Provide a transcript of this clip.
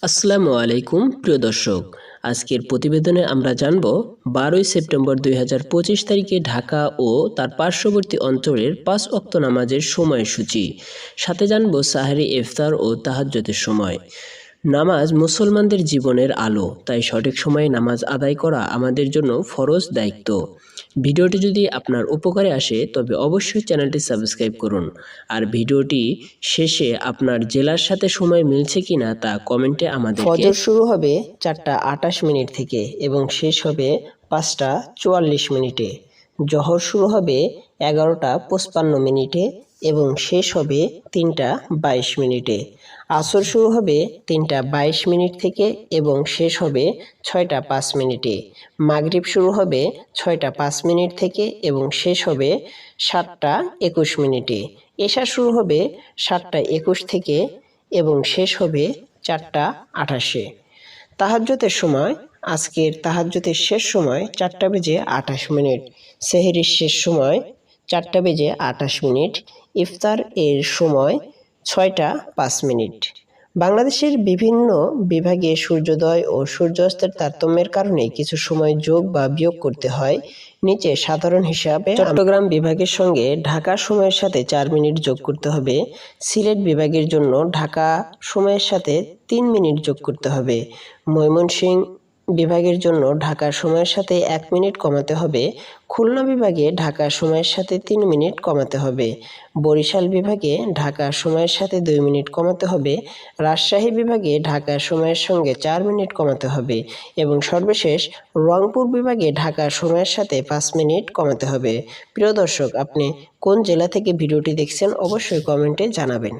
আসসালামু আলাইকুম প্রিয় দর্শক, আজকের প্রতিবেদনে আমরা জানব 12 সেপ্টেম্বর 2025 তারিখে ঢাকা ও তার পার্শ্ববর্তী অঞ্চলের 5 ওয়াক্ত নামাজের সময়সূচি। সাথে জানব সাহরি, ইফতার ও তাহাজ্জুদের সময়। নামাজ মুসলমানদের জীবনের আলো, তাই সঠিক সময়ে নামাজ আদায় করা আমাদের জন্য ফরজ দায়িত্ব। ভিডিওটি যদি আপনার উপকারে আসে তবে অবশ্যই চ্যানেলটি সাবস্ক্রাইব করুন, আর ভিডিওটি শেষে আপনার জেলার সাথে সময় মিলছে কিনা তা কমেন্টে আমাদেরকে। ফজর শুরু হবে 4:28 থেকে এবং শেষ হবে 5:44। জোহর শুরু হবে 11:55 এবং শেষ হবে 3:22। আসর শুরু হবে 3:22 থেকে এবং শেষ হবে 6:05। মাগরিব শুরু হবে 6:05 থেকে এবং শেষ হবে 7:21। এশা শুরু হবে 7:21 থেকে এবং শেষ হবে 4:28। তাহাজ্জুদের সময়, আজকের তাহাজ্জুদের শেষ সময় 4:28। সেহরির শেষ সময় 4:28। ইফতার এর সময় 6:05। বাংলাদেশের বিভিন্ন বিভাগে সূর্যোদয় ও সূর্যাস্তের তারতম্যের কারণে কিছু সময় যোগ বা বিয়োগ করতে হয়। নিচে সাধারণ হিসাবে চট্টগ্রাম বিভাগের সঙ্গে ঢাকা সময়ের সাথে 4 মিনিট যোগ করতে হবে। সিলেট বিভাগের জন্য ঢাকা সময়ের সাথে 3 মিনিট যোগ করতে হবে। ময়মনসিংহ বিভাগের জন্য ঢাকার সময়ের সাথে 1 মিনিট কমাতে হবে। খুলনা বিভাগে ঢাকার সময়ের সাথে 3 মিনিট কমাতে হবে। বরিশাল বিভাগে ঢাকার সময়ের সাথে 2 মিনিট কমাতে হবে। রাজশাহী বিভাগে ঢাকার সময়ের সঙ্গে 4 মিনিট কমাতে হবে এবং সর্বশেষ রংপুর বিভাগে ঢাকার সময়ের সাথে 5 মিনিট কমাতে হবে। প্রিয় দর্শক, আপনি কোন জেলা থেকে ভিডিওটি দেখছেন অবশ্যই কমেন্টে জানাবেন।